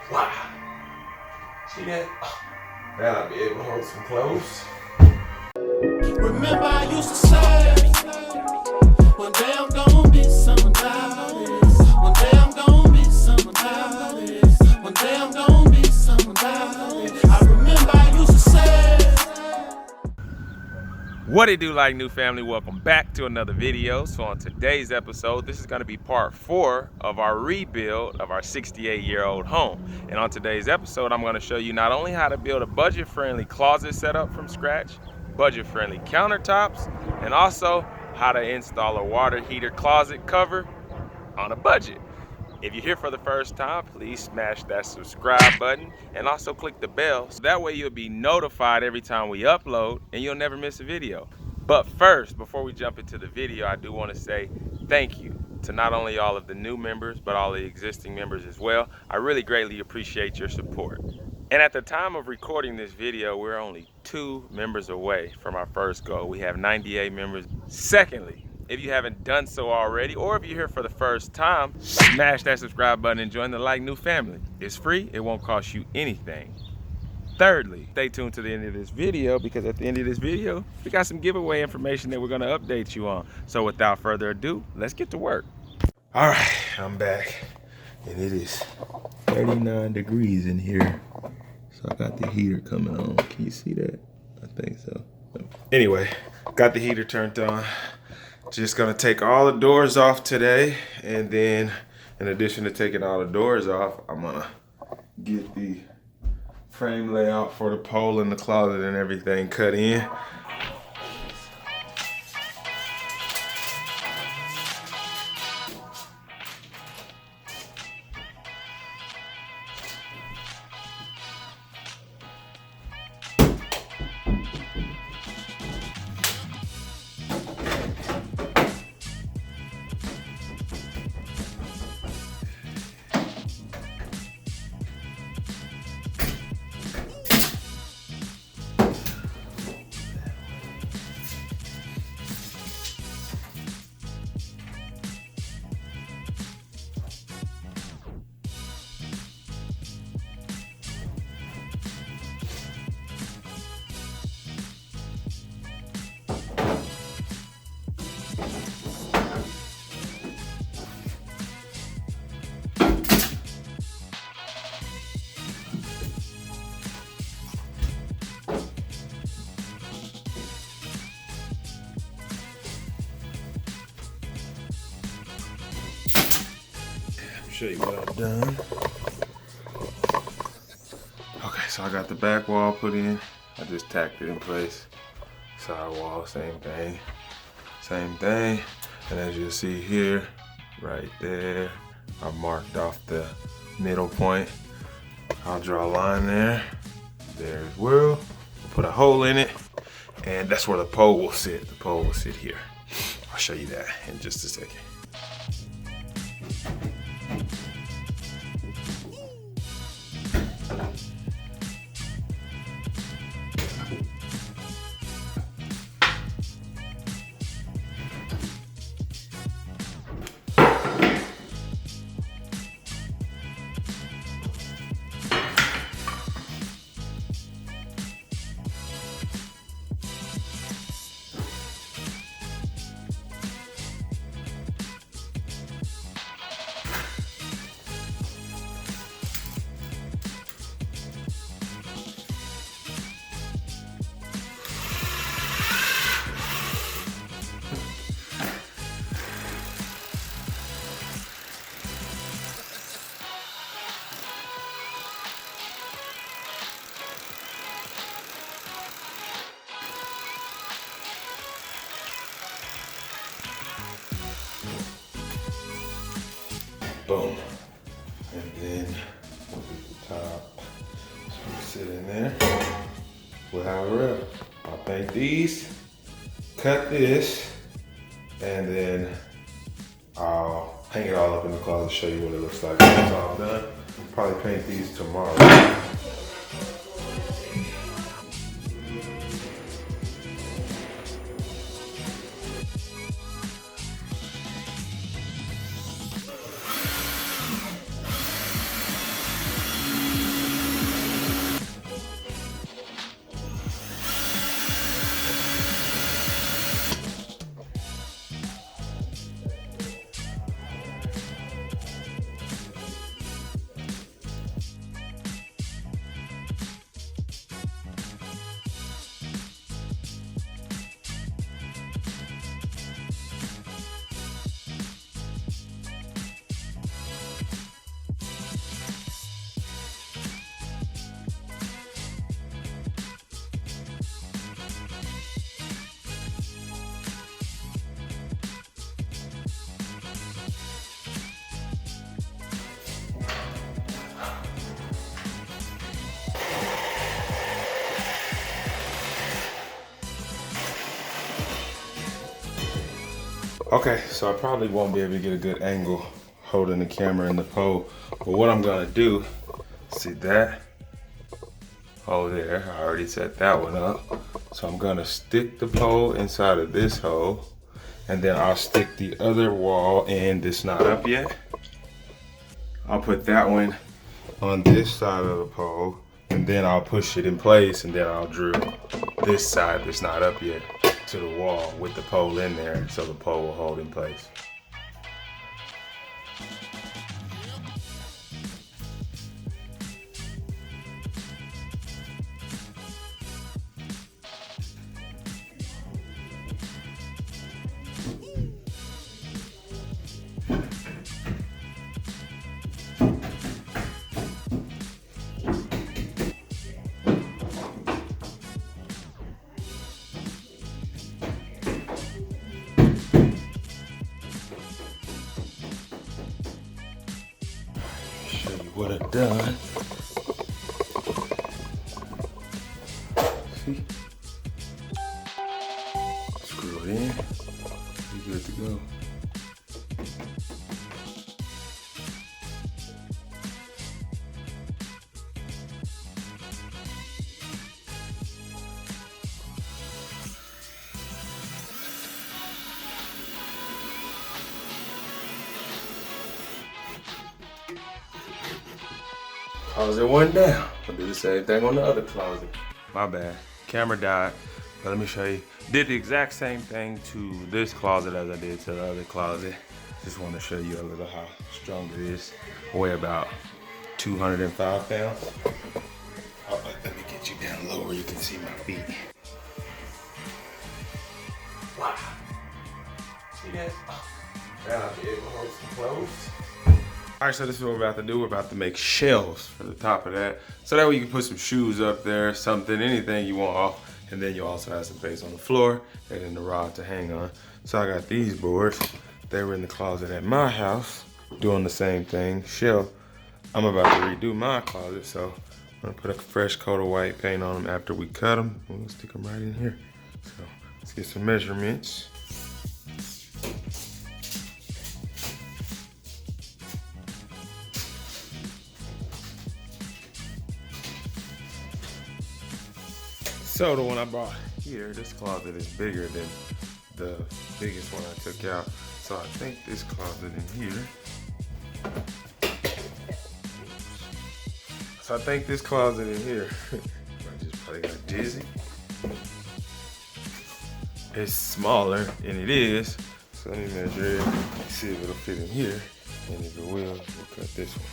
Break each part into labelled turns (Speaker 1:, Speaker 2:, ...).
Speaker 1: Wow. See that? Oh, now I'll be able to hold some clothes.
Speaker 2: Remember I used to say, one day I'm gonna be somebody. One day I'm gonna be somebody. One day I'm gonna be somebody. I remember I used to say.
Speaker 3: What it do, like new family? Welcome back to another video. So on today's episode, this is going to be part 4 of our rebuild of our 68-year-old home. And on today's episode, I'm going to show you not only how to build a budget-friendly closet setup from scratch, budget-friendly countertops, and also how to install a water heater closet cover on a budget. If you're here for the first time, please smash that subscribe button and also click the bell. So that way you'll be notified every time we upload and you'll never miss a video. But first, before we jump into the video, I do want to say thank you to not only all of the new members, but all the existing members as well. I really greatly appreciate your support. And at the time of recording this video, we're only 2 members away from our first goal. We have 98 members. Secondly, if you haven't done so already, or if you're here for the first time, smash that subscribe button and join the Like New family. It's free, it won't cost you anything. Thirdly, stay tuned to the end of this video, because at the end of this video, we got some giveaway information that we're gonna update you on. So without further ado, let's get to work.
Speaker 1: All right, I'm back, and it is 39 degrees in here. So I got the heater coming on. Can you see that? I think so. Anyway, got the heater turned on. Just gonna take all the doors off today, and then in addition to taking all the doors off, I'm gonna get the frame layout for the pole in the closet and everything cut in. Show you what I've done. Okay, so I got the back wall put in. I just tacked it in place. Side wall, same thing. Same thing. And as you'll see here, right there, I marked off the middle point. I'll draw a line there. There as well. Put a hole in it. And that's where the pole will sit. The pole will sit here. I'll show you that in just a second. Boom. And then we'll get the top. So we sit in there. We'll have a rep. I'll paint these, cut this, and then I'll hang it all up in the closet, show you what it looks like when it's all done. Probably paint these tomorrow. Okay, so I probably won't be able to get a good angle holding the camera in the pole. But what I'm gonna do, see that hole there, I already set that one up. So I'm gonna stick the pole inside of this hole, and then I'll stick the other wall in. This not up yet. I'll put that one on this side of the pole, and then I'll push it in place, and then I'll drill this side that's not up yet to the wall with the pole in there, so the pole will hold in place. Show you what I've done. See? Screw it in. You're good to go. Closet one down. I'll do the same thing on the other closet. My bad. Camera died. But let me show you. Did the exact same thing to this closet as I did to the other closet. Just want to show you a little how strong it is. Weigh about 205 pounds. Oh, let me get you down low where you can see my feet. Wow. See that? Now I'll be able to hold some clothes. All right, so this is what we're about to do. We're about to make shelves for the top of that. So that way you can put some shoes up there, something, anything you want off. And then you also have some space on the floor and then the rod to hang on. So I got these boards. They were in the closet at my house doing the same thing. Shelf. I'm about to redo my closet, so I'm gonna put a fresh coat of white paint on them after we cut them. We're gonna stick them right in here. So let's get some measurements. So the one I bought here, this closet is bigger than the biggest one I took out. So I think this closet in here. So I think this closet in here, I just probably got dizzy. It's smaller, and it is. So let me measure it, see if it'll fit in here. And if it will, we'll cut this one.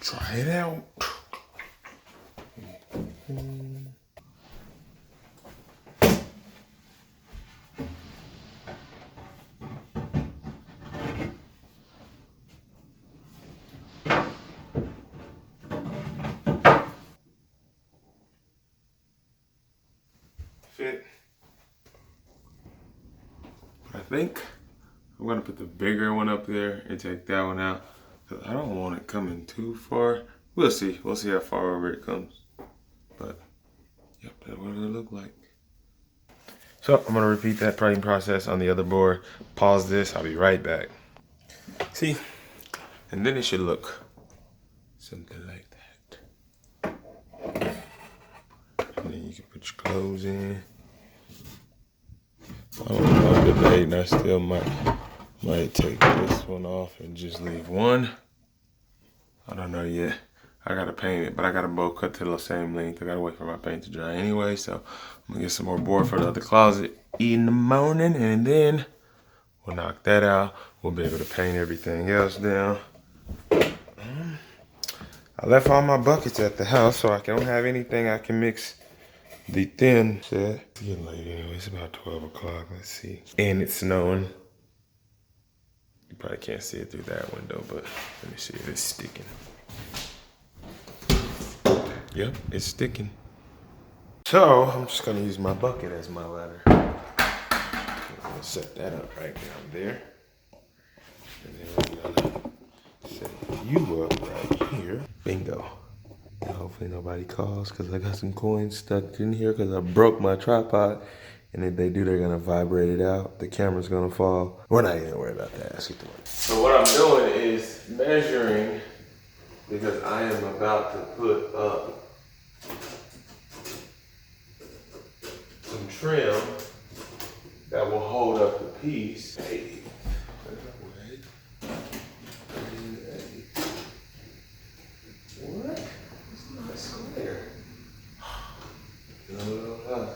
Speaker 1: Try it out. Fit. I think I'm gonna put the bigger one up there and take that one out. I don't want it coming too far. We'll see. We'll see how far over it comes. But, yep, that's what it'll look like. So, I'm going to repeat that plating process on the other board. Pause this. I'll be right back. See? And then it should look something like that. And then you can put your clothes in. I don't know today, and I still might take this one off and just leave one. I don't know yet. I gotta paint it, but I gotta both cut to the same length. I gotta wait for my paint to dry anyway, so I'm gonna get some more board for the other closet in the morning, and then we'll knock that out. We'll be able to paint everything else down. I left all my buckets at the house, so I don't have anything I can mix the thin set. It's getting late anyway. It's about 12 o'clock. Let's see. And it's snowing. You probably can't see it through that window, but let me see if it's sticking. Yep, it's sticking. So I'm just gonna use my bucket as my ladder. I'm gonna set that up right down there. And then we're gonna set you up right here. Bingo. And hopefully nobody calls because I got some coins stuck in here because I broke my tripod. And if they do, they're gonna vibrate it out. The camera's gonna fall. We're not even worried about that. Let's get to work. So what I'm doing is measuring because I am about to put up some trim that will hold up the piece. Hey. What? It's not square. No,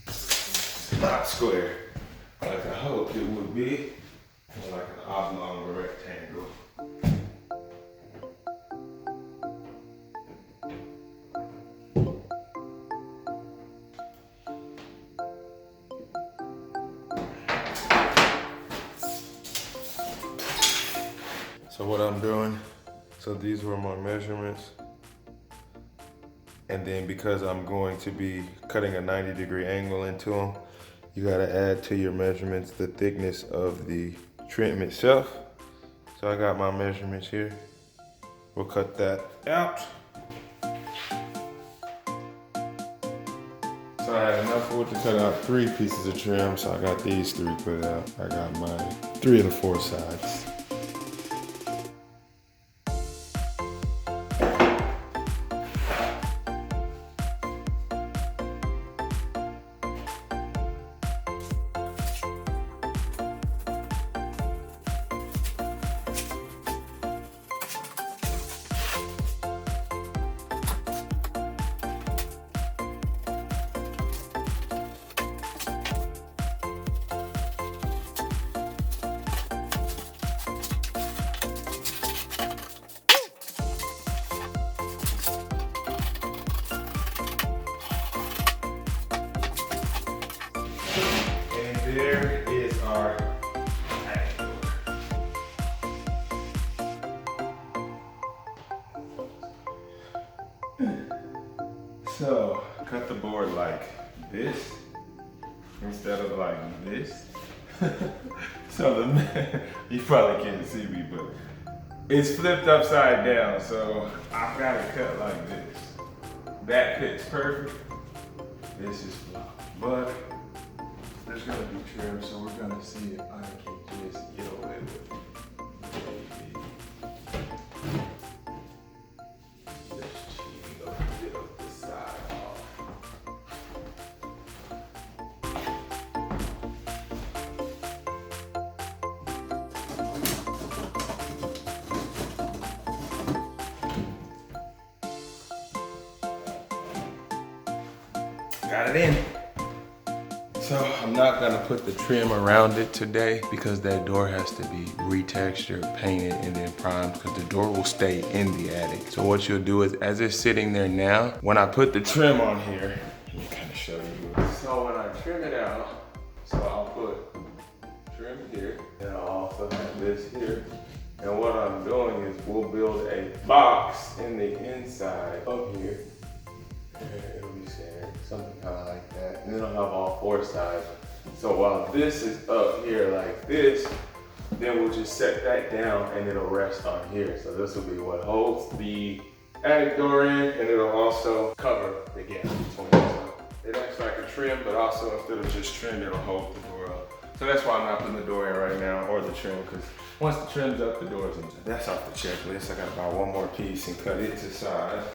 Speaker 1: it's not square. Like I hoped it would be. More like an oblong or rectangle. So what I'm doing, so these were my measurements. And then because I'm going to be cutting a 90-degree angle into them, you gotta add to your measurements the thickness of the trim itself. So I got my measurements here. We'll cut that out. So I had enough wood to cut out 3 pieces of trim, so I got these 3 put out. I got my 3 of the 4 sides. There is our attic door. So, cut the board like this instead of like this. So you probably can't see me, but it's flipped upside down, so I've got to cut like this. That fits perfect. This is flop, but there's gonna be trim, so we're gonna see if I can just get away with it. Just cheating a bit of the side off. Got it in. So I'm not gonna put the trim around it today because that door has to be retextured, painted, and then primed because the door will stay in the attic. So what you'll do is, as it's sitting there now, when I put the trim on here, let me kind of show you. So when I trim it out, so I'll put trim here, and I'll also have this here. And what I'm doing is we'll build a box in the inside of here. It'll be standard, something kind of like that. And then I'll have all 4 sides. So while this is up here like this, then we'll just set that down and it'll rest on here. So this will be what holds the attic door in, and it'll also cover the gap between them. So it acts like a trim, but also instead of just trim, it'll hold the door up. So that's why I'm not putting the door in right now, or the trim, because once the trim's up, the door's in. That's off the checklist. I gotta buy 1 more piece and cut it to size.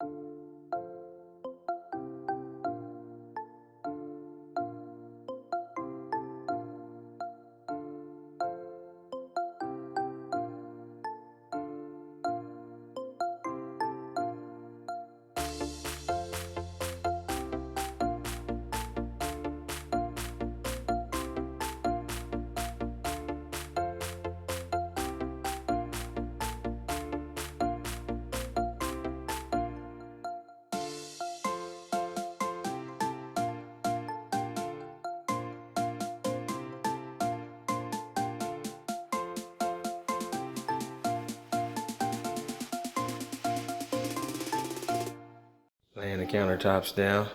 Speaker 1: Laying the countertops down.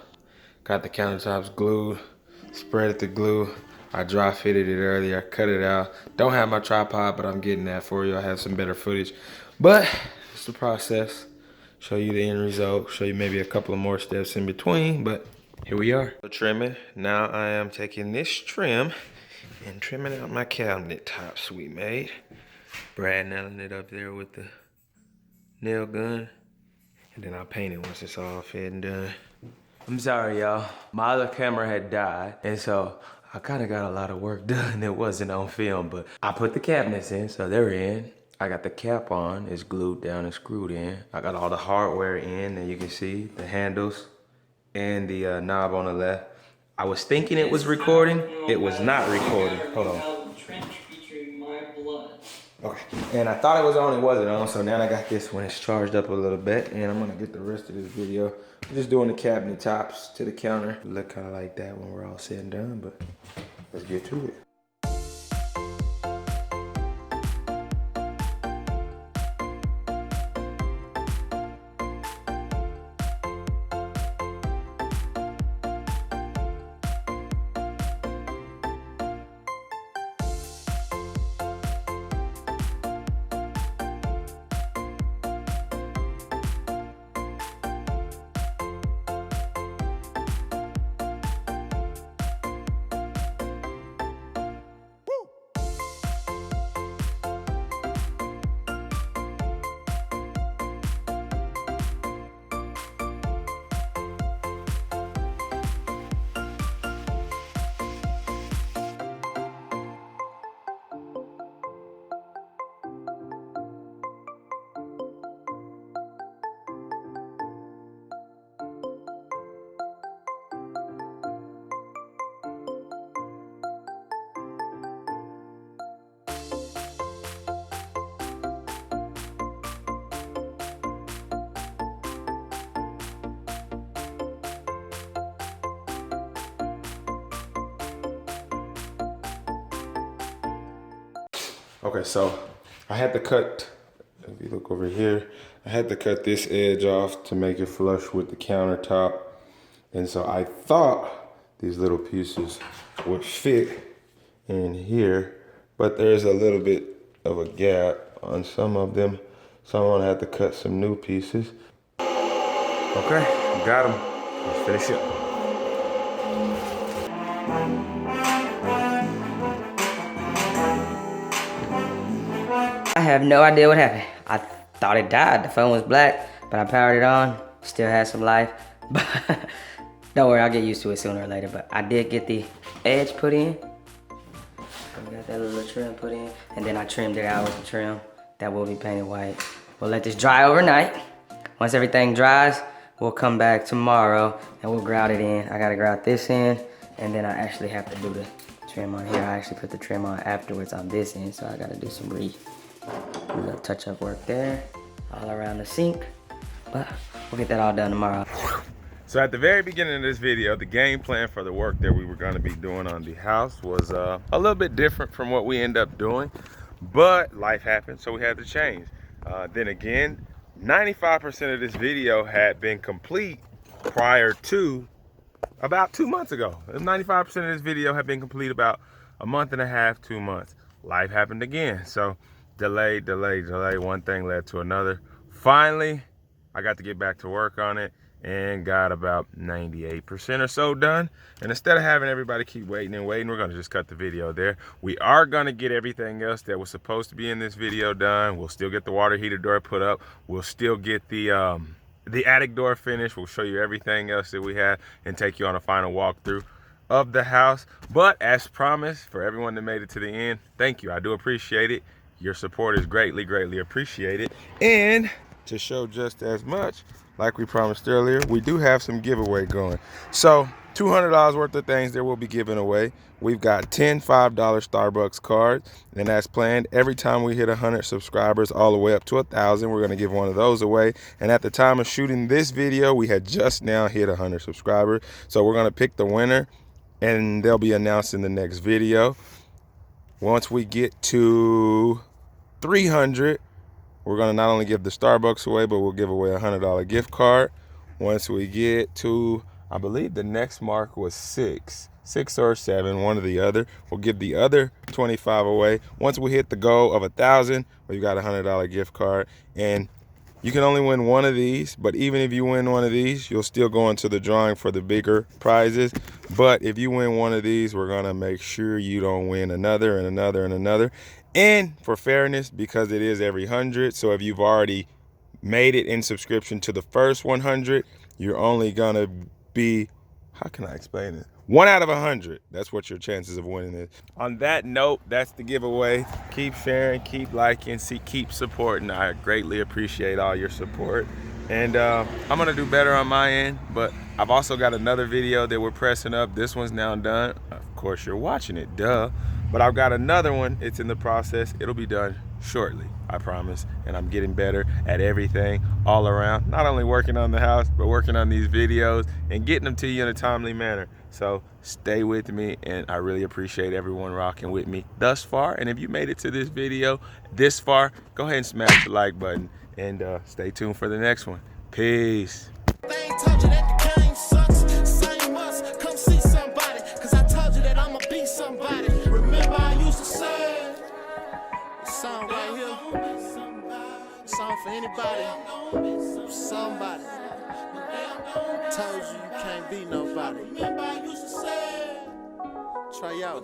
Speaker 1: Got the countertops glued. Spread the glue. I dry fitted it earlier. I cut it out. Don't have my tripod, but I'm getting that for you. I have some better footage. But it's the process. Show you the end result. Show you maybe a couple of more steps in between, but here we are. Trimming. Now I am taking this trim and trimming out my cabinet tops we made. Brad nailing it up there with the nail gun. And then I'll paint it once it's all said and done. I'm sorry, y'all. My other camera had died, and so I kind of got a lot of work done that wasn't on film, but I put the cabinets in, so they're in. I got the cap on, it's glued down and screwed in. I got all the hardware in, and you can see the handles and the knob on the left. I was thinking it was recording. It was not recording. Hold on. Okay, and I thought it was on, it wasn't on, so now I got this one. It's charged up a little bit, and I'm gonna get the rest of this video. I'm just doing the cabinet tops to the counter. Look kind of like that when we're all said and done, but let's get to it. Okay, so I had to cut, if you look over here, I had to cut this edge off to make it flush with the countertop. And so I thought these little pieces would fit in here, but there's a little bit of a gap on some of them. So I'm gonna have to cut some new pieces. Okay, got them. Let's finish it.
Speaker 4: I have no idea what happened. I thought it died. The phone was black, but I powered it on. Still has some life. But don't worry, I'll get used to it sooner or later. But I did get the edge put in. I got that little trim put in. And then I trimmed it out with the trim. That will be painted white. We'll let this dry overnight. Once everything dries, we'll come back tomorrow and we'll grout it in. I gotta grout this in, and then I actually have to do the trim on here. I actually put the trim on afterwards on this end, so I gotta do some little touch-up work there, all around the sink. But we'll get that all done tomorrow.
Speaker 3: So at the very beginning of this video, the game plan for the work that we were going to be doing on the house was a little bit different from what we end up doing, but life happened, so we had to change. Then again, 95% of this video had been complete prior to about 2 months ago. 95% of this video had been complete about a month and a half, 2 months. Life happened again, so delay. One thing led to another. Finally, I got to get back to work on it and got about 98% or so done. And instead of having everybody keep waiting and waiting, we're gonna just cut the video there. We are gonna get everything else that was supposed to be in this video done. We'll still get the water heater door put up. We'll still get the attic door finished. We'll show you everything else that we have and take you on a final walkthrough of the house. But as promised, for everyone that made it to the end, thank you. I do appreciate it. Your support is greatly appreciated. And to show just as much, like we promised earlier, we do have some giveaway going. So $200 worth of things that we'll be giving away. We've got 10 $5 Starbucks cards, and that's planned. Every time we hit 100 subscribers, all the way up to 1,000, we're gonna give one of those away. And at the time of shooting this video, we had just now hit 100 subscribers. So we're gonna pick the winner, and they'll be announced in the next video. Once we get to 300, we're gonna not only give the Starbucks away, but we'll give away a $100 gift card.
Speaker 1: once we get to, I believe the next mark was 6 or 7, one or the other, we'll give the other 25 away. Once we hit the goal of 1,000, we got a $100 gift card. And you can only win one of these, but even if you win one of these, you'll still go into the drawing for the bigger prizes. But if you win one of these, we're gonna make sure you don't win another and another and another. And for fairness, because it is every 100, so if you've already made it in subscription to the first 100, you're only gonna be, how can I explain it? 1 out of 100. That's what your chances of winning is. On that note, that's the giveaway. Keep sharing, keep liking, keep supporting. I greatly appreciate all your support. And I'm gonna do better on my end, but I've also got another video that we're pressing up. This one's now done. Of course, you're watching it, duh. But I've got another one. It's in the process. It'll be done shortly, I promise. And I'm getting better at everything all around. Not only working on the house, but working on these videos and getting them to you in a timely manner. So stay with me, and I really appreciate everyone rocking with me thus far. And if you made it to this video this far, go ahead and smash the like button, and stay tuned for the next one. Peace.
Speaker 2: They ain't told you that the game sucks. Same must come see somebody, cause I told you that I'ma be somebody. Remember I used to say, this song right here, song for anybody, somebody. Told you you can't be nobody. Remember I used to say, Trayo.